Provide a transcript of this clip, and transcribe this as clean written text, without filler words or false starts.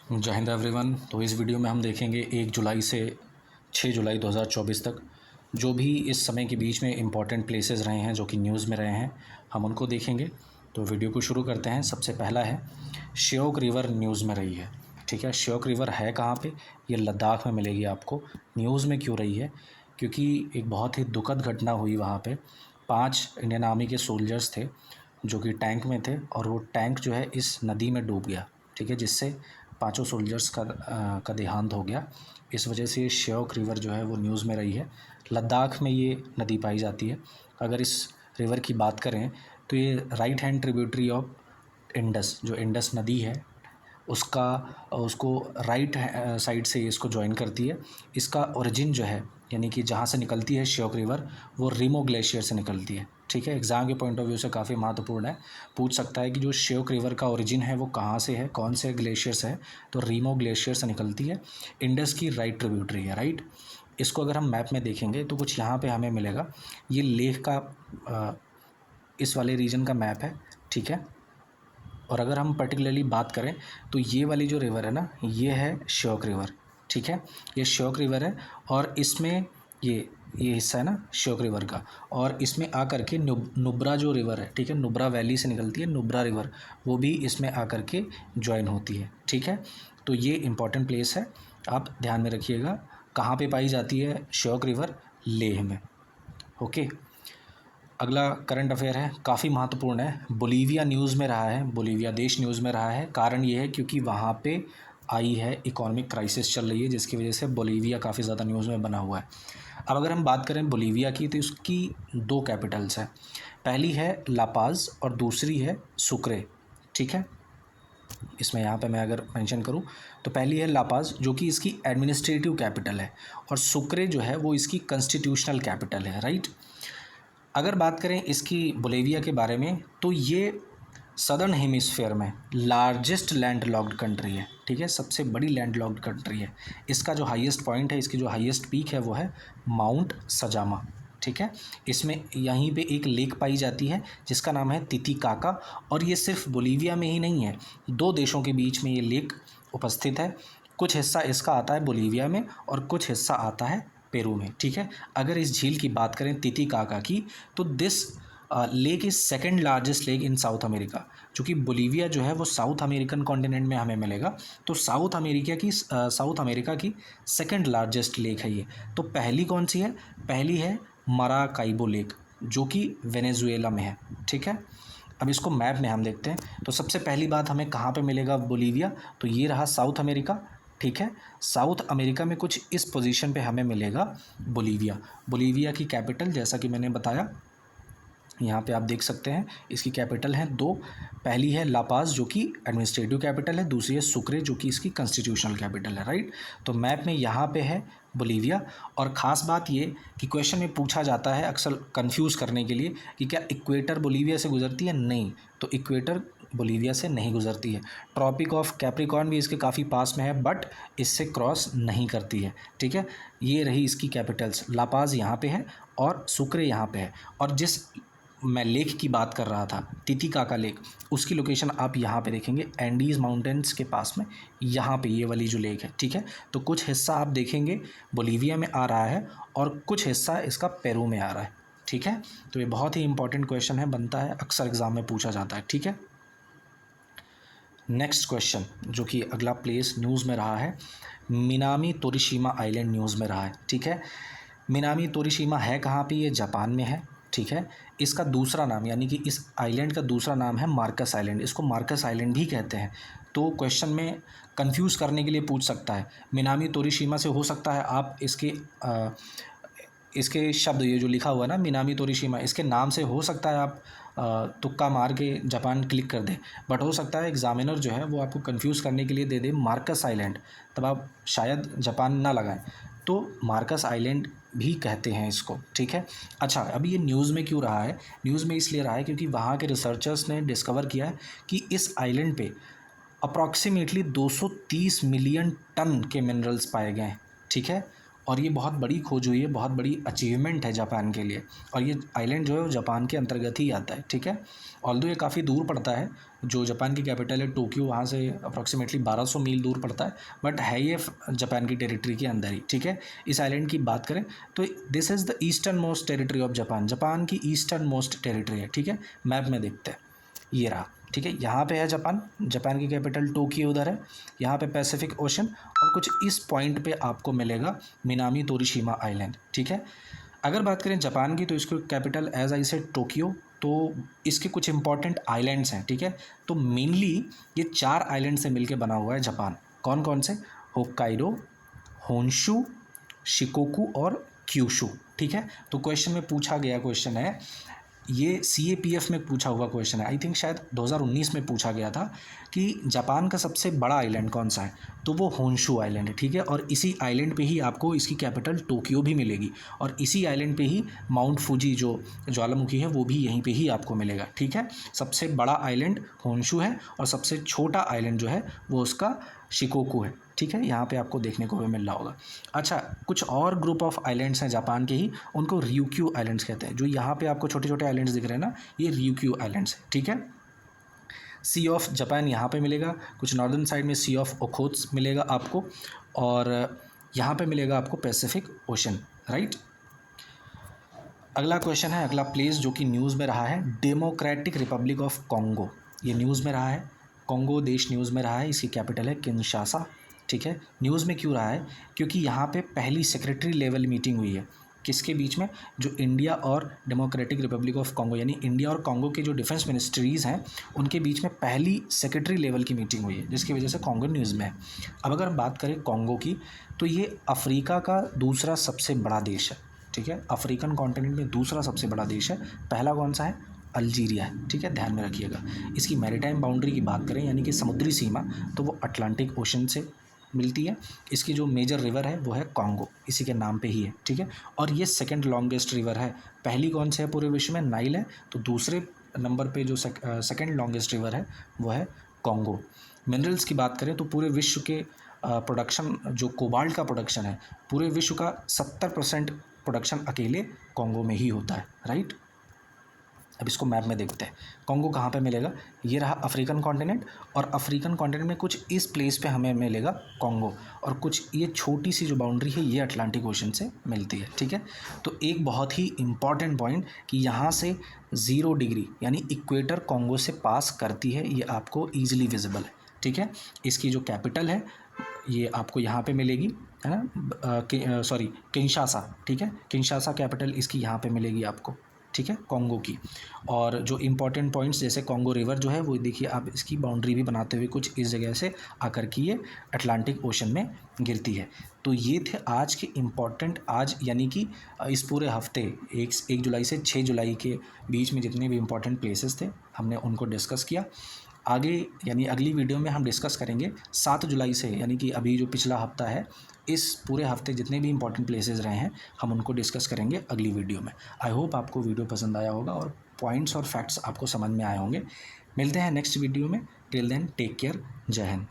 जय हिंद एवरीवन। तो इस वीडियो में हम देखेंगे 1 जुलाई से 6 जुलाई 2024 तक जो भी इस समय के बीच में इम्पॉर्टेंट प्लेसेस रहे हैं, जो कि न्यूज़ में रहे हैं, हम उनको देखेंगे। तो वीडियो को शुरू करते हैं। सबसे पहला है श्योक रिवर न्यूज़ में रही है। ठीक है, श्योक रिवर है कहाँ पे? ये लद्दाख में मिलेगी आपको। न्यूज़ में क्यों रही है? क्योंकि एक बहुत ही दुखद घटना हुई वहाँ पे। 5 इंडियन आर्मी के सोल्जर्स थे जो कि टैंक में थे, और वो टैंक जो है इस नदी में डूब गया। ठीक है, जिससे पांचों सोल्जर्स का देहांत हो गया। इस वजह से श्योक रिवर जो है वो न्यूज़ में रही है। लद्दाख में ये नदी पाई जाती है। अगर इस रिवर की बात करें तो ये right hand tributary of Indus, जो इंडस नदी है उसका उसको राइट साइड से इसको ज्वाइन करती है। इसका ओरिजिन जो है, यानी कि जहाँ से निकलती है श्योक रिवर, वो रिमो ग्लेशियर से निकलती है। ठीक है, एग्ज़ाम के पॉइंट ऑफ व्यू से काफ़ी महत्वपूर्ण है। पूछ सकता है कि जो श्योक रिवर का ओरिजिन है वो कहाँ से है, कौन से ग्लेशियर से है? तो रिमो ग्लेशियर से निकलती है। इंडस की राइट ट्रिब्यूटरी है। राइट, इसको अगर हम मैप में देखेंगे तो कुछ यहाँ पे हमें मिलेगा। ये लेह का इस वाले रीजन का मैप है। ठीक है, और अगर हम पर्टिकुलरली बात करें तो ये वाली जो रिवर है ना, ये है श्योक रिवर। ठीक है, ये श्योक रिवर है, और इसमें ये हिस्सा है ना श्योक रिवर का, और इसमें आकर के नुब्रा जो रिवर है, ठीक है, नुब्रा वैली से निकलती है नुब्रा रिवर, वो भी इसमें आकर के ज्वाइन होती है। ठीक है, तो ये इम्पॉर्टेंट प्लेस है, आप ध्यान में रखिएगा। कहाँ पे पाई जाती है श्योक रिवर? लेह में। ओके, अगला करंट अफेयर है, काफ़ी महत्वपूर्ण है। बोलीविया न्यूज़ में रहा है, बोलीविया देश न्यूज़ में रहा है। कारण ये है क्योंकि वहाँ पे आई है इकोनॉमिक क्राइसिस चल रही है, जिसकी वजह से बोलीविया काफ़ी ज़्यादा न्यूज़ में बना हुआ है। अब अगर हम बात करें बोलीविया की, तो उसकी 2 कैपिटल्स हैं। पहली है लापाज और दूसरी है सुक्रे। ठीक है, इसमें यहाँ पे मैं अगर मेंशन करूँ तो पहली है लापाज, जो कि इसकी एडमिनिस्ट्रेटिव कैपिटल है, और सुक्रे जो है वो इसकी कॉन्स्टिट्यूशनल कैपिटल है। राइट, अगर बात करें इसकी बोलीविया के बारे में, तो ये सदर्न हेमिस्फेयर में लार्जेस्ट लैंड लॉक्ड कंट्री है। ठीक है, सबसे बड़ी लैंड लॉक्ड कंट्री है। इसका जो हाईएस्ट पॉइंट है, इसकी जो हाईएस्ट पीक है, वो है माउंट सजामा। ठीक है, इसमें यहीं पे एक लेक पाई जाती है जिसका नाम है तितिकाका, और ये सिर्फ बोलीविया में ही नहीं है, 2 देशों के बीच में ये लेक उपस्थित है। कुछ हिस्सा इसका आता है बोलीविया में और कुछ हिस्सा आता है पेरू में। ठीक है, अगर इस झील की बात करें तितिकाका की, तो this lake is second largest lake in south America. चूँकि बोलीविया जो है वो साउथ अमेरिकन कॉन्टिनेंट में हमें मिलेगा, तो साउथ अमेरिका की सेकेंड लार्जेस्ट लेक है ये। तो पहली कौन सी है? पहली है मराकाइबो लेक, जो कि वेनेजुएला में है। ठीक है, अब इसको मैप में हम देखते हैं। तो सबसे पहली बात, हमें कहाँ पे मिलेगा बोलीविया? तो ये रहा साउथ अमेरिका। ठीक है, साउथ अमेरिका में कुछ इस पोजीशन पे हमें मिलेगा बोलीविया। बोलीविया की कैपिटल, जैसा कि मैंने बताया, यहाँ पे आप देख सकते हैं, इसकी कैपिटल हैं 2। पहली है लापाज, जो कि एडमिनिस्ट्रेटिव कैपिटल है, दूसरी है सुक्रे, जो कि इसकी कॉन्स्टिट्यूशनल कैपिटल है। राइट, तो मैप में यहाँ पे है बोलीविया। और ख़ास बात ये कि क्वेश्चन में पूछा जाता है अक्सर कंफ्यूज करने के लिए कि क्या इक्वेटर बोलीविया से गुजरती है? नहीं, तो इक्वेटर बोलीविया से नहीं गुजरती है। ट्रॉपिक ऑफ कैप्रिकॉर्न भी इसके काफ़ी पास में है, बट इससे क्रॉस नहीं करती है। ठीक है, ये रही इसकी कैपिटल्स, लापाज यहाँ पे है और सुक्रे यहाँ पे है। और जिस मैं लेक की बात कर रहा था, तितिकाका लेक, उसकी लोकेशन आप यहाँ पे देखेंगे, एंडीज़ माउंटेन्स के पास में, यहाँ पे ये वाली जो लेक है। ठीक है, तो कुछ हिस्सा आप देखेंगे बोलीविया में आ रहा है और कुछ हिस्सा इसका पेरू में आ रहा है। ठीक है, तो ये बहुत ही इंपॉर्टेंट क्वेश्चन है, बनता है, अक्सर एग्जाम में पूछा जाता है। ठीक है, नेक्स्ट क्वेश्चन, जो कि अगला प्लेस न्यूज़ में रहा है, मिनामी तोरिशिमा आइलैंड न्यूज़ में रहा है। ठीक है, मिनामी तोरिशिमा है कहाँ पे? ये जापान में है। ठीक है, इसका दूसरा नाम, यानी कि इस आइलैंड का दूसरा नाम है मार्कस आइलैंड। इसको मार्कस आइलैंड भी कहते हैं। तो क्वेश्चन में कंफ्यूज करने के लिए पूछ सकता है। मिनामी तोरिशिमा से हो सकता है आप इसके शब्द, ये जो लिखा हुआ है ना मिनामी तोरिशिमा, इसके नाम से हो सकता है आप तुक्का मार के जापान क्लिक कर दें, बट हो सकता है एग्जामिनर जो है वो आपको कंफ्यूज करने के लिए दे दे मार्कस आइलैंड, तब आप शायद जापान ना लगाएं। तो मार्कस आइलैंड भी कहते हैं इसको। ठीक है, अच्छा, अब ये न्यूज़ में क्यों रहा है? न्यूज़ में इसलिए रहा है क्योंकि वहाँ के रिसर्चर्स ने डिस्कवर किया है कि इस आइलैंड पे अप्रॉक्सीमेटली 230 मिलियन टन के मिनरल्स पाए गए हैं। ठीक है, और ये बहुत बड़ी खोज हुई है, बहुत बड़ी अचीवमेंट है जापान के लिए। और ये आइलैंड जो है वो जापान के अंतर्गत ही आता है, ठीक है। ऑल्दो ये काफ़ी दूर पड़ता है, जो जापान की कैपिटल है टोक्यो, वहाँ से अप्रॉक्सीमेटली 1200 मील दूर पड़ता है, बट है ये जापान की टेरिटरी के अंदर ही, ठीक है। इस आइलैंड की बात करें तो this is the eastern most territory of Japan, Japan की ईस्टर्न मोस्ट टेरिटरी है, ठीक है। मैप में देखते हैं, ये रहा, ठीक है। यहाँ पे है जापान, जापान की कैपिटल टोक्यो उधर है, यहाँ पे पैसिफिक ओशन, और कुछ इस पॉइंट पे आपको मिलेगा मिनामी तोरिशिमा आइलैंड, ठीक है। अगर बात करें जापान की तो इसको कैपिटल एज आई से टोक्यो, तो इसके कुछ इंपॉर्टेंट आइलैंड्स हैं, ठीक है। तो मेनली ये 4 आइलैंड से मिलके बना हुआ है जापान। कौन कौन से? होक्काइडो, होन्शु, शिकोकू और क्यूशु, ठीक है। तो क्वेश्चन में पूछा गया क्वेश्चन है, ये CAPF में पूछा हुआ क्वेश्चन है, आई थिंक शायद 2019 में पूछा गया था कि जापान का सबसे बड़ा आइलैंड कौन सा है, तो वो होन्शु आइलैंड है, ठीक है। और इसी आइलैंड पे ही आपको इसकी कैपिटल टोक्यो भी मिलेगी, और इसी आइलैंड पे ही माउंट फूजी जो ज्वालामुखी है वो भी यहीं पे ही आपको मिलेगा, ठीक है। सबसे बड़ा आइलैंड होन्शु है और सबसे छोटा आइलैंड जो है वो उसका शिकोकू है, ठीक है। यहाँ पे आपको देखने को भी मिल रहा होगा। अच्छा, कुछ और ग्रुप ऑफ आइलैंड्स हैं जापान के ही, उनको ryukyu आइलैंड्स कहते हैं। जो यहाँ पे आपको छोटे छोटे आइलैंड्स दिख रहे हैं ना, ये ryukyu आइलैंड्स हैं, ठीक है। सी ऑफ जापान यहाँ पे मिलेगा, कुछ नॉर्दर्न साइड में सी ऑफ ओखोत्स मिलेगा आपको, और यहाँ पे मिलेगा आपको पैसिफिक ओशन, राइट। अगला क्वेश्चन है, अगला प्लेस जो कि न्यूज़ में रहा है, डेमोक्रेटिक रिपब्लिक ऑफ कॉन्गो, ये न्यूज़ में रहा है, कॉन्गो देश न्यूज़ में रहा है, इसकी कैपिटल है किनशासा, ठीक है। न्यूज़ में क्यों रहा है? क्योंकि यहाँ पे पहली सेक्रेटरी लेवल मीटिंग हुई है, किसके बीच में? जो इंडिया और डेमोक्रेटिक रिपब्लिक ऑफ कॉन्गो, यानी इंडिया और कॉन्गो के जो डिफेंस मिनिस्ट्रीज़ हैं उनके बीच में पहली सेक्रेटरी लेवल की मीटिंग हुई है, जिसकी वजह से कॉन्गो न्यूज़ में है। अब अगर हम बात करें कॉन्गो की, तो ये अफ्रीका का दूसरा सबसे बड़ा देश है, ठीक है। अफ्रीकन कॉन्टिनेंट में दूसरा सबसे बड़ा देश है, पहला कौन सा है? अल्जीरिया है, ठीक है, ध्यान में रखिएगा। इसकी मैरीटाइम बाउंड्री की बात करें, यानी कि समुद्री सीमा, तो वो अटलांटिक ओशन से मिलती है। इसकी जो मेजर रिवर है वो है कॉन्गो, इसी के नाम पे ही है, ठीक है। और ये सेकंड लॉन्गेस्ट रिवर है, पहली कौन से है पूरे विश्व में? नाइल है, तो दूसरे नंबर पे जो सेकंड लॉन्गेस्ट रिवर है वो है कॉन्गो। मिनरल्स की बात करें तो पूरे विश्व के प्रोडक्शन, जो कोबाल्ट का प्रोडक्शन है, पूरे विश्व का 70% प्रोडक्शन अकेले कॉन्गो में ही होता है, राइट। अब इसको मैप में देखते हैं, कॉन्गो कहाँ पे मिलेगा? ये रहा अफ्रीकन कॉन्टिनेंट, और अफ्रीकन कॉन्टिनेंट में कुछ इस प्लेस पे हमें मिलेगा कॉन्गो, और कुछ ये छोटी सी जो बाउंड्री है ये अटलांटिक ओशन से मिलती है, ठीक है। तो एक बहुत ही इम्पॉर्टेंट पॉइंट कि यहाँ से 0 डिग्री यानी इक्वेटर कॉन्गो से पास करती है, ये आपको ईजिली विजिबल है, ठीक है। इसकी जो कैपिटल है ये आपको यहाँ पे मिलेगी, है ना, सॉरी किनशासा, ठीक है। किनशासा कैपिटल इसकी यहाँ पे मिलेगी आपको, ठीक है, कॉन्गो की। और जो इम्पोर्टेंट पॉइंट्स जैसे कॉन्गो रिवर जो है वो देखिए आप इसकी बाउंड्री भी बनाते हुए कुछ इस जगह से आकर की ये अटलांटिक ओशन में गिरती है। तो ये थे आज के इम्पॉर्टेंट, आज यानी कि इस पूरे हफ्ते 1 जुलाई से 6 जुलाई के बीच में जितने भी इम्पॉर्टेंट प्लेसेस थे हमने उनको डिस्कस किया। आगे यानी अगली वीडियो में हम डिस्कस करेंगे 7 जुलाई से, यानी कि अभी जो पिछला हफ्ता है, इस पूरे हफ्ते जितने भी इंपॉर्टेंट प्लेसेस रहे हैं हम उनको डिस्कस करेंगे अगली वीडियो में। आई होप आपको वीडियो पसंद आया होगा और पॉइंट्स और फैक्ट्स आपको समझ में आए होंगे। मिलते हैं नेक्स्ट वीडियो में, टिल देन टेक केयर, जय हिंद।